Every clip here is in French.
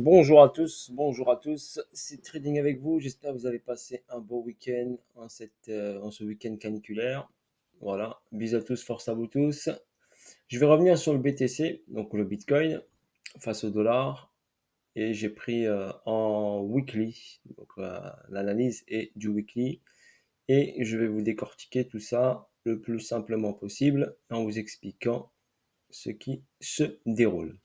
Bonjour à tous, c'est Trading avec vous. J'espère que vous avez passé un beau week-end en ce week-end caniculaire. Voilà, bisous à tous, force à vous tous. Je vais revenir sur le BTC, donc le Bitcoin, face au dollar. Et j'ai pris en weekly, donc l'analyse est du weekly. Et je vais vous décortiquer tout ça le plus simplement possible en vous expliquant ce qui se déroule.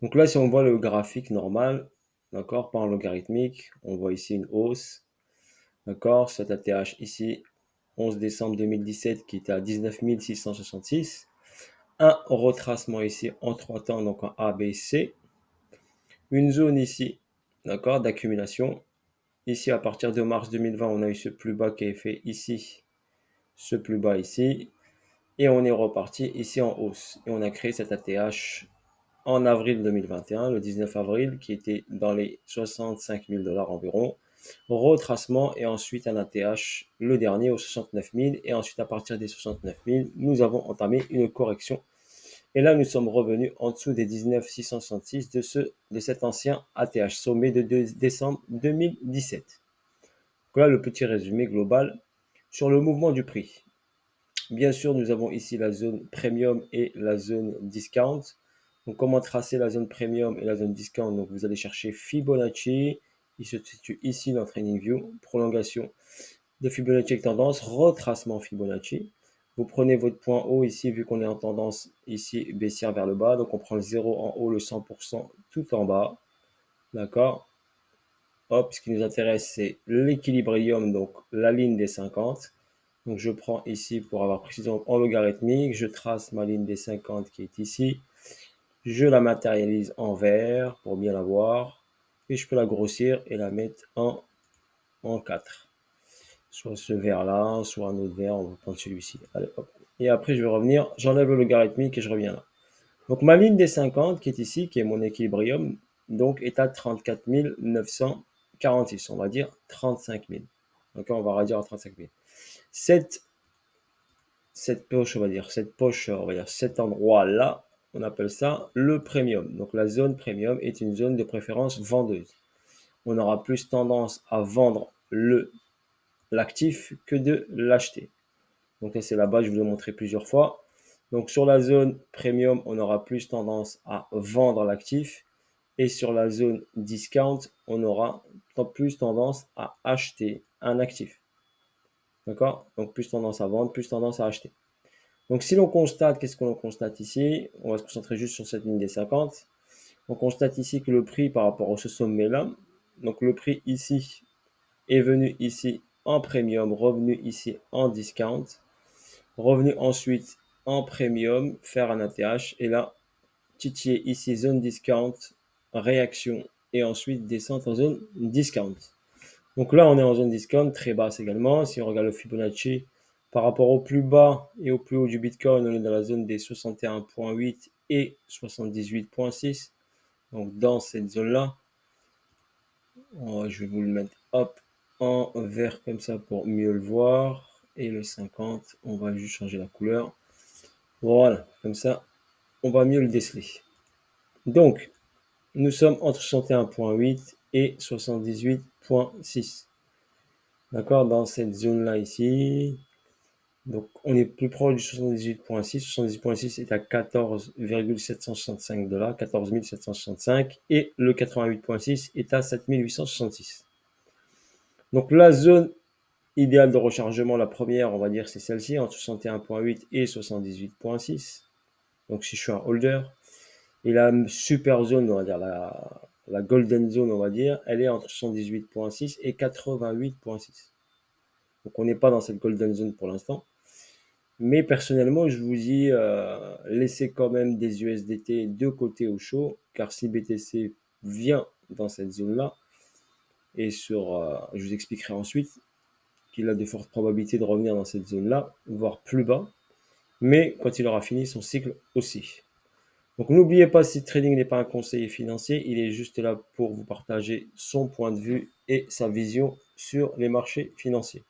Donc là, si on voit le graphique normal, d'accord, pas en logarithmique, on voit ici une hausse, d'accord, cet ATH ici, 11 décembre 2017 qui était à 19 666, un retracement ici en 3 temps, donc en A, B, C, une zone ici, d'accord, d'accumulation. Ici, à partir de mars 2020, on a eu ce plus bas qui est fait ici, ce plus bas ici, et on est reparti ici en hausse. Et on a créé cet ATH en avril 2021, le 19 avril, qui était dans les 65 000 dollars environ. Retracement et ensuite un ATH, le dernier aux 69 000. Et ensuite, à partir des 69 000, nous avons entamé une correction. Et là, nous sommes revenus en dessous des 19 666 de cet ancien ATH sommet de décembre 2017. Voilà le petit résumé global sur le mouvement du prix. Bien sûr, nous avons ici la zone premium et la zone discount. Donc, comment tracer la zone premium et la zone discount? Donc, vous allez chercher Fibonacci. Il se situe ici dans TradingView. Prolongation de Fibonacci avec tendance, retracement Fibonacci. Vous prenez votre point haut ici, vu qu'on est en tendance ici baissière vers le bas. Donc, on prend le 0 en haut, le 100% tout en bas. D'accord? Hop, ce qui nous intéresse, c'est l'équilibrium, donc la ligne des 50. Donc je prends ici pour avoir précision en logarithmique, je trace ma ligne des 50 qui est ici, je la matérialise en vert pour bien la voir, et je peux la grossir et la mettre en 4. Soit ce vert là, soit un autre vert, on va prendre celui-ci. Allez, hop. Et après je vais revenir, j'enlève le logarithmique et je reviens là. Donc ma ligne des 50 qui est ici, qui est mon équilibrium, donc est à 34 946, on va dire 35 000. Donc on va dire à 35 000. Cette poche, on va dire cet endroit-là, on appelle ça le premium. Donc la zone premium est une zone de préférence vendeuse. On aura plus tendance à vendre l'actif que de l'acheter. Donc là, c'est la base, je vous l'ai montré plusieurs fois. Donc sur la zone premium, on aura plus tendance à vendre l'actif. Et sur la zone discount, on aura plus tendance à acheter un actif. D'accord? Donc plus tendance à vendre, plus tendance à acheter. Donc si l'on constate, qu'est-ce que l'on constate ici? On va se concentrer juste sur cette ligne des 50. On constate ici que le prix par rapport à ce sommet-là, donc le prix ici est venu ici en premium, revenu ici en discount, revenu ensuite en premium, faire un ATH, et là, titiller ici zone discount, réaction, et ensuite descente en zone discount. Donc là, on est en zone discount, très basse également. Si on regarde le Fibonacci, par rapport au plus bas et au plus haut du Bitcoin, on est dans la zone des 61,8 et 78,6. Donc dans cette zone-là, je vais vous le mettre hop, en vert comme ça pour mieux le voir. Et le 50, on va juste changer la couleur. Voilà, comme ça, on va mieux le déceler. Donc, nous sommes entre 61,8 et 78,6. D'accord, dans cette zone-là ici. Donc, on est plus proche du 78,6. 78,6 est à 14,765 dollars, 14 765. Et le 88,6 est à 7 866. Donc, la zone idéale de rechargement, la première, on va dire, c'est celle-ci, entre 61,8 et 78,6. Donc, si je suis un holder. Et la super zone, on va dire, la golden zone, on va dire, elle est entre 78,6 et 88,6. Donc, on n'est pas dans cette golden zone pour l'instant. Mais personnellement, je vous dis, laissez quand même des USDT de côté au chaud, car si BTC vient dans cette zone-là, et je vous expliquerai ensuite qu'il a de fortes probabilités de revenir dans cette zone-là, voire plus bas, mais quand il aura fini son cycle aussi. Donc n'oubliez pas, si trading n'est pas un conseiller financier, il est juste là pour vous partager son point de vue et sa vision sur les marchés financiers.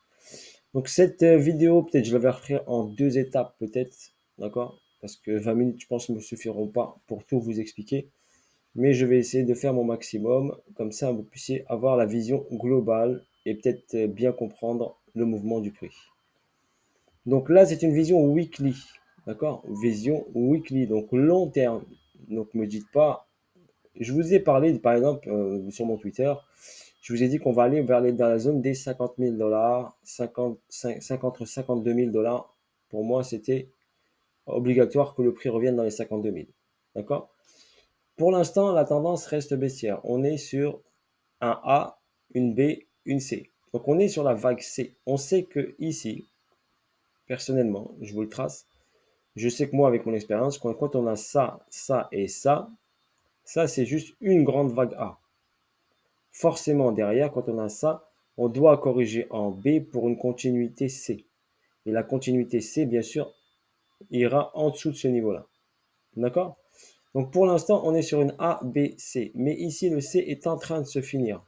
Donc cette vidéo, peut-être je la vais refaire en deux étapes peut-être, d'accord? Parce que 20 minutes, je pense, ne me suffiront pas pour tout vous expliquer. mais je vais essayer de faire mon maximum, comme ça vous puissiez avoir la vision globale et peut-être bien comprendre le mouvement du prix. Donc là, c'est une vision weekly, d'accord? Vision weekly, donc long terme. Donc me dites pas, je vous ai parlé, par exemple, sur mon Twitter, je vous ai dit qu'on va aller dans la zone des 50 000 dollars, 50, 52 000 dollars. Pour moi, c'était obligatoire que le prix revienne dans les 52 000. D'accord? Pour l'instant, la tendance reste baissière. On est sur un A, une B, une C. Donc on est sur la vague C. On sait que ici, personnellement, je vous le trace, je sais que moi, avec mon expérience, quand on a ça, ça et ça c'est juste une grande vague A. Forcément, derrière, quand on a ça, on doit corriger en B pour une continuité C. Et la continuité C, bien sûr, ira en dessous de ce niveau-là. D'accord? Donc pour l'instant, on est sur une A, B, C. Mais ici, le C est en train de se finir.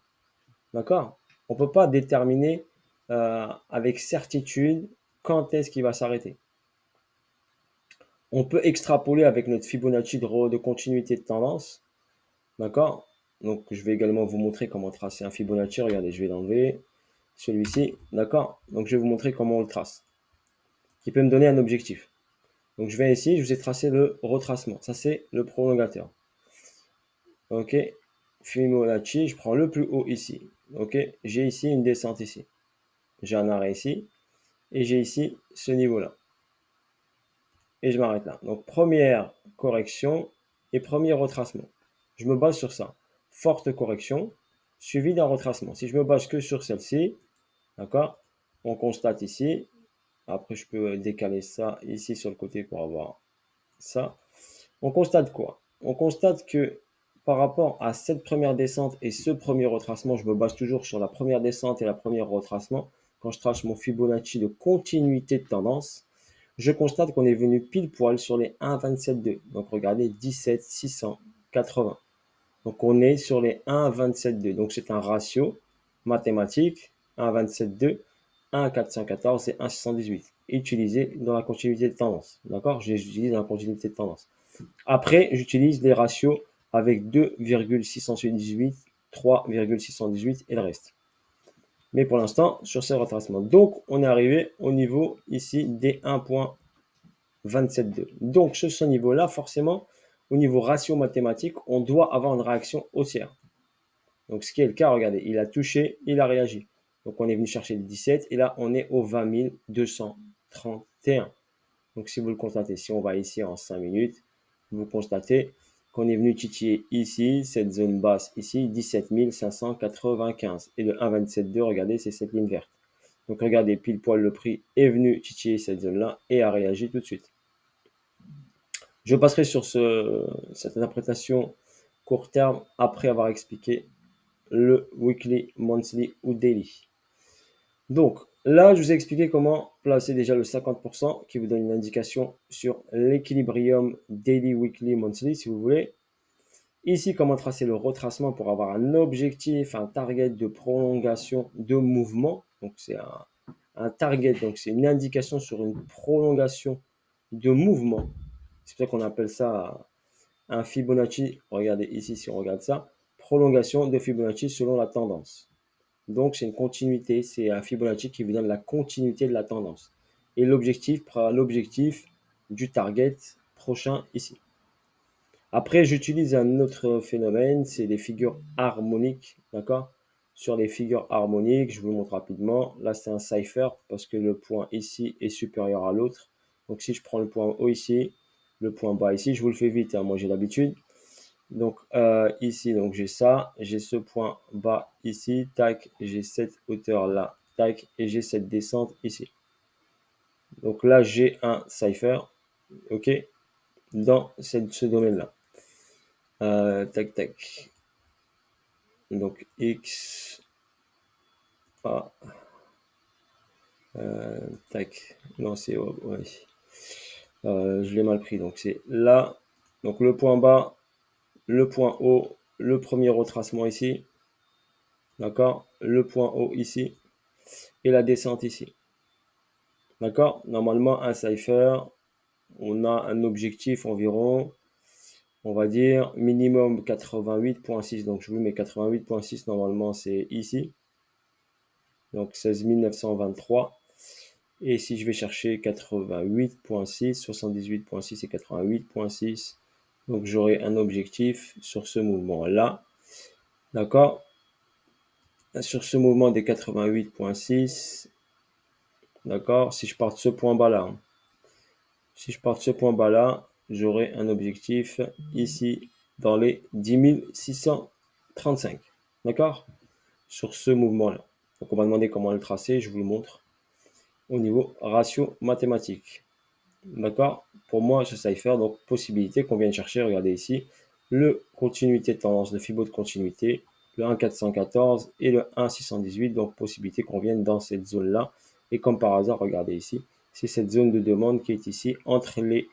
D'accord? On ne peut pas déterminer avec certitude quand est-ce qu'il va s'arrêter. On peut extrapoler avec notre Fibonacci de continuité de tendance. D'accord? Donc je vais également vous montrer comment tracer un Fibonacci. Regardez, je vais l'enlever. Celui-ci. D'accord? Donc je vais vous montrer comment on le trace. Qui peut me donner un objectif. Donc je vais ici, je vous ai tracé le retracement. Ça c'est le prolongateur. Ok? Fibonacci, je prends le plus haut ici. Ok? J'ai ici une descente ici. J'ai un arrêt ici. Et j'ai ici ce niveau-là. Et je m'arrête là. Donc première correction et premier retracement. Je me base sur ça. Forte correction suivie d'un retracement. Si je me base que sur celle-ci, d'accord, on constate ici. Après, je peux décaler ça ici sur le côté pour avoir ça. On constate quoi? On constate que par rapport à cette première descente et ce premier retracement, je me base toujours sur la première descente et la première retracement. Quand je trace mon Fibonacci de continuité de tendance, je constate qu'on est venu pile poil sur les 1,27,2. Donc regardez, 17 680. Donc on est sur les 1,27,2. Donc c'est un ratio mathématique 1,27,2, 1,414 et 1,618 utilisé dans la continuité de tendance. D'accord? J'utilise dans la continuité de tendance. Après, j'utilise les ratios avec 2,618, 3,618 et le reste. Mais pour l'instant, sur ces retracements. Donc, on est arrivé au niveau ici des 1,27,2. Donc, sur ce niveau-là, forcément, au niveau ratio mathématique, on doit avoir une réaction haussière. Donc, ce qui est le cas, regardez, il a touché, il a réagi. Donc, on est venu chercher le 17 et là, on est au 20 231. Donc, si vous le constatez, si on va ici en 5 minutes, vous constatez qu'on est venu titiller ici, cette zone basse ici, 17 595. Et le 1,27,2, regardez, c'est cette ligne verte. Donc, regardez, pile poil, le prix est venu titiller cette zone-là et a réagi tout de suite. Je passerai sur cette interprétation court terme après avoir expliqué le weekly, monthly ou daily. Donc, là, je vous ai expliqué comment placer déjà le 50% qui vous donne une indication sur l'équilibrium daily, weekly, monthly, si vous voulez. Ici, comment tracer le retracement pour avoir un objectif, un target de prolongation de mouvement. Donc, c'est un target, donc c'est une indication sur une prolongation de mouvement. C'est pour ça qu'on appelle ça un Fibonacci. Regardez ici, si on regarde ça, prolongation de Fibonacci selon la tendance. Donc, c'est une continuité, c'est un Fibonacci qui vous donne la continuité de la tendance. Et l'objectif du target prochain ici. Après, j'utilise un autre phénomène, c'est les figures harmoniques, d'accord? Sur les figures harmoniques, je vous le montre rapidement. Là, c'est un cipher parce que le point ici est supérieur à l'autre. Donc, si je prends le point haut ici, le point bas ici, je vous le fais vite, hein, moi j'ai l'habitude. Donc ici, donc j'ai ça, j'ai ce point bas ici, tac, j'ai cette hauteur là, tac, et j'ai cette descente ici. Donc là, j'ai un cipher, ok, dans ce domaine-là. Tac, tac. Donc X, A, tac, non, c'est, ouais. Je l'ai mal pris, donc c'est là, donc le point bas, le point haut, le premier retracement ici, d'accord, le point haut ici, et la descente ici. D'accord? Normalement, un cipher, on a un objectif environ. on va dire minimum 88,6. Donc je vous mets 88,6, normalement c'est ici. Donc 16 923. Et si je vais chercher 88,6, 78,6 et 88,6, donc j'aurai un objectif sur ce mouvement-là. D'accord? Sur ce mouvement des 88,6, d'accord? Si je pars de ce point bas-là, si je pars de ce point bas-là, j'aurai un objectif ici dans les 10 635. D'accord? Sur ce mouvement-là. Donc on m'a demandé comment le tracer, je vous le montre au niveau ratio mathématique. D'accord? Pour moi, je sais faire. Donc, possibilité qu'on vienne chercher, regardez ici, le continuité de tendance, le Fibo de continuité, le 1,414 et le 1,618. Donc, possibilité qu'on vienne dans cette zone-là. Et comme par hasard, regardez ici, c'est cette zone de demande qui est ici entre les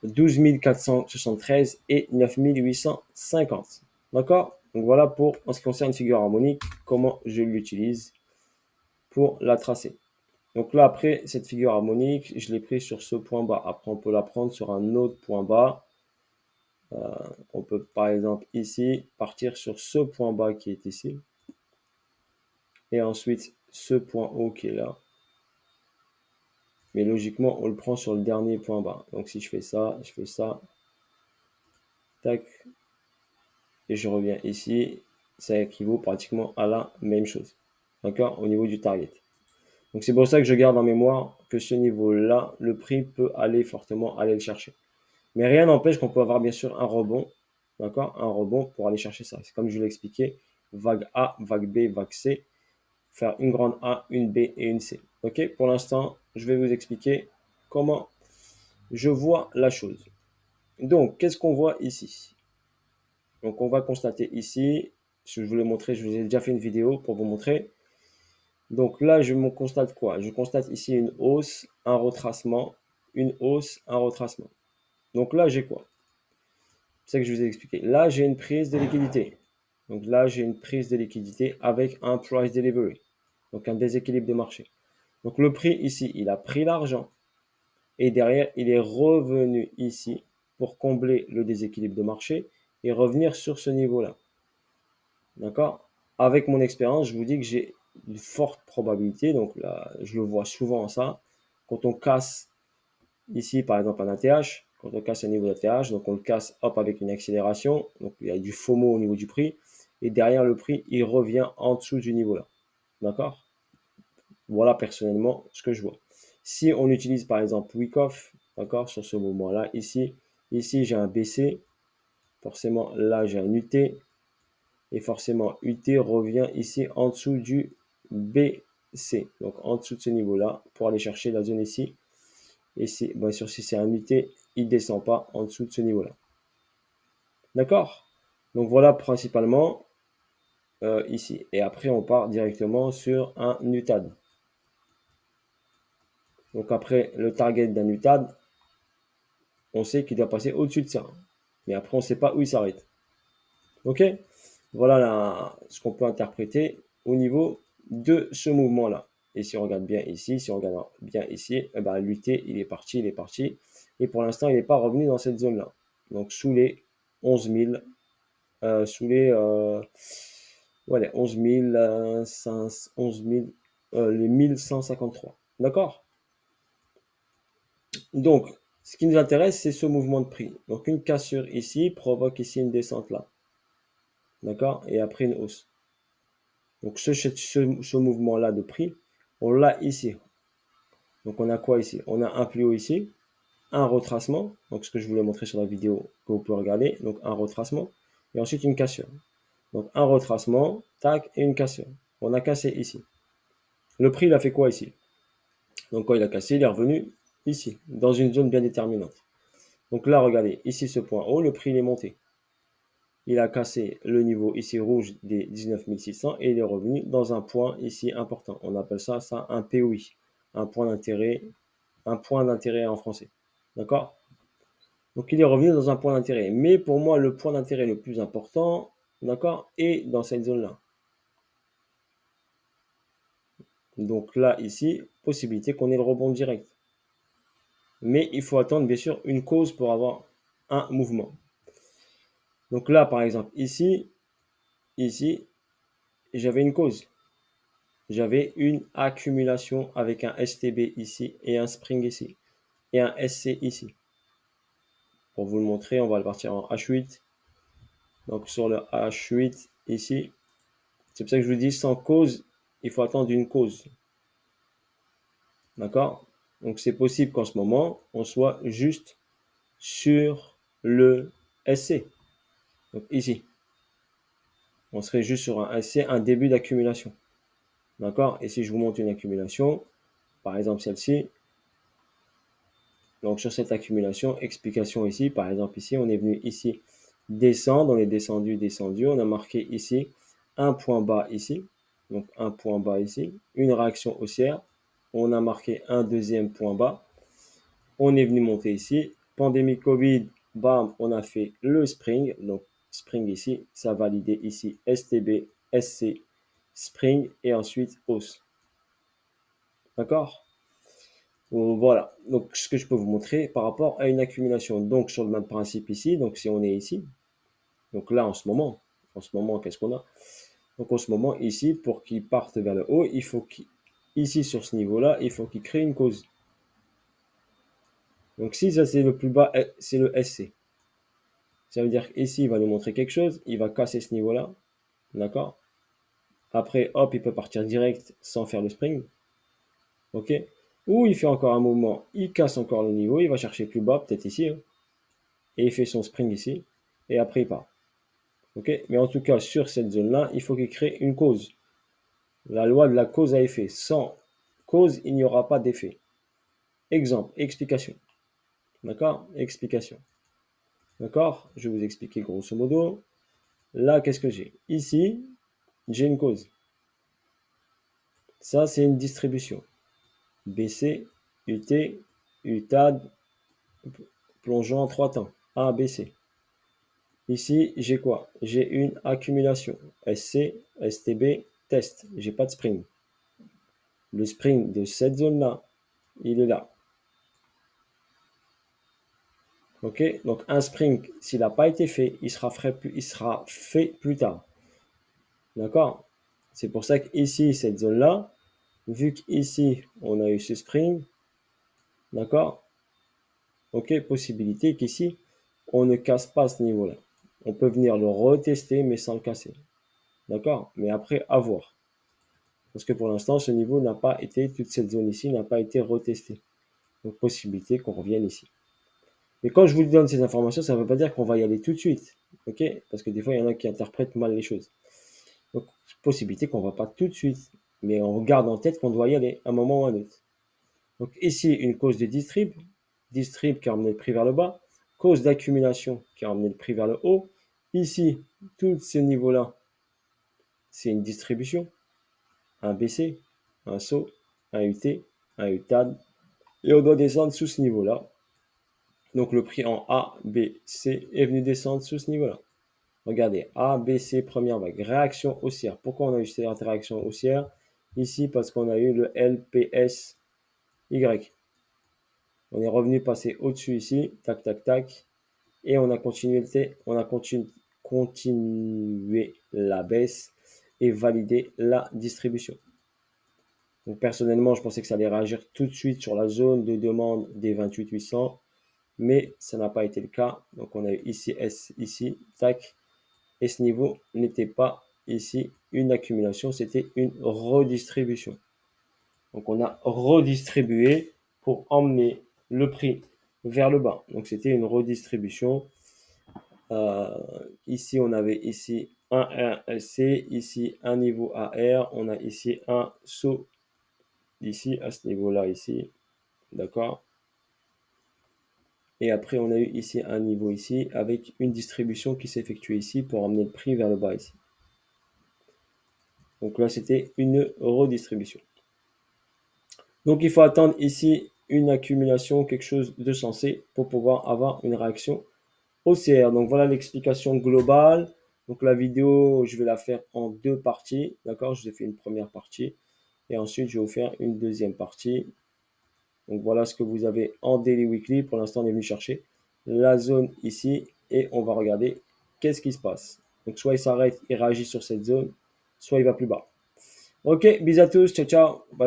12 473 et 9 850. D'accord? Donc, voilà pour, en ce qui concerne une figure harmonique, comment je l'utilise pour la tracer. Donc là, après, cette figure harmonique, je l'ai prise sur ce point bas. Après, on peut la prendre sur un autre point bas. On peut, par exemple, ici, partir sur ce point bas qui est ici. Et ensuite, ce point haut qui est là. Mais logiquement, on le prend sur le dernier point bas. Donc si je fais ça, tac, et je reviens ici, ça équivaut pratiquement à la même chose. D'accord? Au niveau du target. Donc c'est pour ça que je garde en mémoire que ce niveau-là, le prix peut aller fortement aller le chercher. Mais rien n'empêche qu'on peut avoir bien sûr un rebond, d'accord? Un rebond pour aller chercher ça. C'est comme je l'ai expliqué, vague A, vague B, vague C, faire une grande A, une B et une C. Ok? Pour l'instant, je vais vous expliquer comment je vois la chose. Donc, qu'est-ce qu'on voit ici? Donc, on va constater ici, si je vous l'ai montré, je vous ai déjà fait une vidéo pour vous montrer. Donc là, je me constate quoi? Je constate ici une hausse, un retracement, une hausse, un retracement. Donc là, j'ai quoi? C'est ce que je vous ai expliqué. Là, j'ai une prise de liquidité. Donc là, j'ai une prise de liquidité avec un price delivery. Donc un déséquilibre de marché. Donc le prix ici, il a pris l'argent. Et derrière, il est revenu ici pour combler le déséquilibre de marché et revenir sur ce niveau-là. D'accord? Avec mon expérience, je vous dis que j'ai une forte probabilité. Donc là, je le vois souvent ça. Quand on casse ici, par exemple, un ATH, quand on casse un niveau d'ATH, donc on le casse hop avec une accélération, donc il y a du FOMO au niveau du prix, et derrière le prix, il revient en dessous du niveau là. D'accord? Voilà personnellement ce que je vois. Si on utilise par exemple Wyckoff, d'accord, sur ce moment-là, ici j'ai un BC, forcément là j'ai un UT, et forcément UT revient ici en dessous du BC, donc en dessous de ce niveau-là, pour aller chercher la zone ici. Et si, bien sûr, si c'est un UT, il ne descend pas en dessous de ce niveau-là. D'accord? Donc voilà principalement ici. Et après, on part directement sur un UTAD. Donc après, le target d'un UTAD, on sait qu'il doit passer au-dessus de ça. Mais après, on ne sait pas où il s'arrête. Ok? Voilà ce qu'on peut interpréter au niveau de ce mouvement-là. Et si on regarde bien ici, si on regarde bien ici, eh ben, l'UT, il est parti, il est parti. Et pour l'instant, il n'est pas revenu dans cette zone-là. Donc sous les 11 000, sous les, ouais, 11 000, 11 000, les 1153. D'accord? Donc, ce qui nous intéresse, c'est ce mouvement de prix. Donc, une cassure ici provoque ici une descente là. D'accord? Et après une hausse. Donc, ce mouvement-là de prix, on l'a ici. Donc, on a quoi ici? On a un plus haut ici, un retracement. Donc, ce que je voulais montrer sur la vidéo que vous pouvez regarder. Donc, un retracement. Et ensuite, une cassure. Donc, un retracement, tac, et une cassure. On a cassé ici. Le prix, il a fait quoi ici? Donc, quand il a cassé, il est revenu ici, dans une zone bien déterminante. Donc là, regardez, ici, ce point haut, le prix, il est monté. Il a cassé le niveau ici rouge des 19 600 et il est revenu dans un point ici important. On appelle ça un POI, un point d'intérêt en français. D'accord? Donc il est revenu dans un point d'intérêt. Mais pour moi, le point d'intérêt le plus important, d'accord, est dans cette zone-là. Donc là, ici, possibilité qu'on ait le rebond direct. Mais il faut attendre, bien sûr, une cause pour avoir un mouvement. Donc là, par exemple, ici, j'avais une cause. J'avais une accumulation avec un STB ici et un spring ici et un SC ici. Pour vous le montrer, on va le partir en H8. Donc sur le H8 ici, c'est pour ça que je vous dis sans cause, il faut attendre une cause. D'accord? Donc c'est possible qu'en ce moment, on soit juste sur le SC. Donc ici, on serait juste sur un SC, un début d'accumulation. D'accord? Et si je vous montre une accumulation, par exemple celle-ci, donc sur cette accumulation, explication ici, par exemple ici, on est venu ici descendre, on est descendu, on a marqué ici un point bas ici, donc un point bas ici, une réaction haussière, on a marqué un deuxième point bas, on est venu monter ici, pandémie Covid, bam, on a fait le spring, donc spring ici, ça a validé ici STB, SC, spring et ensuite hausse. D'accord? Voilà, donc ce que je peux vous montrer par rapport à une accumulation. Donc sur le même principe ici, donc si on est ici, donc là en ce moment qu'est-ce qu'on a? Donc en ce moment ici, pour qu'il parte vers le haut, il faut qu'ici sur ce niveau-là, il faut qu'il crée une cause. Donc si ça c'est le plus bas, c'est le SC. Ça veut dire qu'ici il va nous montrer quelque chose, il va casser ce niveau-là, d'accord? Après hop, il peut partir direct sans faire le spring, ok? Ou il fait encore un mouvement, il casse encore le niveau, il va chercher plus bas, peut-être ici, hein, et il fait son spring ici, et après il part. Ok? Mais en tout cas, sur cette zone-là, il faut qu'il crée une cause. La loi de la cause à effet. Sans cause, il n'y aura pas d'effet. Exemple, explication. D'accord? Explication. D'accord? Je vais vous expliquer grosso modo. Là, qu'est-ce que j'ai? Ici, j'ai une cause. Ça, c'est une distribution. BC, UT, UTAD, plongeant en 3 temps. A, B, C. Ici, j'ai quoi? J'ai une accumulation. SC, STB, test. J'ai pas de spring. Le spring de cette zone-là, il est là. Ok? Donc un spring, s'il n'a pas été fait, il sera fait plus tard. D'accord? C'est pour ça qu'ici, cette zone-là, vu qu'ici, on a eu ce spring, d'accord? Ok, possibilité qu'ici, on ne casse pas ce niveau-là. On peut venir le retester, mais sans le casser. D'accord? Mais après, à voir. Parce que pour l'instant, ce niveau n'a pas été, toute cette zone ici n'a pas été retestée. Donc, possibilité qu'on revienne ici. Mais quand je vous donne ces informations, ça ne veut pas dire qu'on va y aller tout de suite. Ok? Parce que des fois, il y en a qui interprètent mal les choses. Donc, possibilité qu'on ne va pas tout de suite. Mais on garde en tête qu'on doit y aller à un moment ou à un autre. Donc, ici, une cause de distrib. Distrib qui a emmené le prix vers le bas. Cause d'accumulation qui a emmené le prix vers le haut. Ici, tous ces niveaux-là, c'est une distribution. Un BC, un saut, un UT, un UTAD. Et on doit descendre sous ce niveau-là. Donc le prix en A, B, C est venu descendre sous ce niveau-là. Regardez, A, B, C, première vague, réaction haussière. Pourquoi on a eu cette réaction haussière? Ici, parce qu'on a eu le LPS Y. On est revenu passer au-dessus ici, tac, tac, tac, et on a continué la baisse et validé la distribution. Donc personnellement, je pensais que ça allait réagir tout de suite sur la zone de demande des 28 800, mais ça n'a pas été le cas. Donc on a eu ici S, ici, tac, et ce niveau n'était pas ici une accumulation, c'était une redistribution. Donc on a redistribué pour emmener le prix vers le bas. Donc c'était une redistribution. Ici on avait ici un RSC, ici un niveau AR, on a ici un saut ici à ce niveau-là ici, d'accord. Et après on a eu ici un niveau ici avec une distribution qui s'effectue ici pour emmener le prix vers le bas ici. Donc là, c'était une redistribution. Donc il faut attendre ici une accumulation, quelque chose de sensé pour pouvoir avoir une réaction haussière. Donc voilà l'explication globale. Donc la vidéo, je vais la faire en 2 parties. D'accord? Je vous ai fait une première partie. Et ensuite, je vais vous faire une deuxième partie. Donc voilà ce que vous avez en Daily Weekly. Pour l'instant, on est venu chercher la zone ici. Et on va regarder qu'est-ce qui se passe? Donc soit il s'arrête, il réagit sur cette zone, soit il va plus bas. Ok, bisous à tous, ciao ciao. Bye.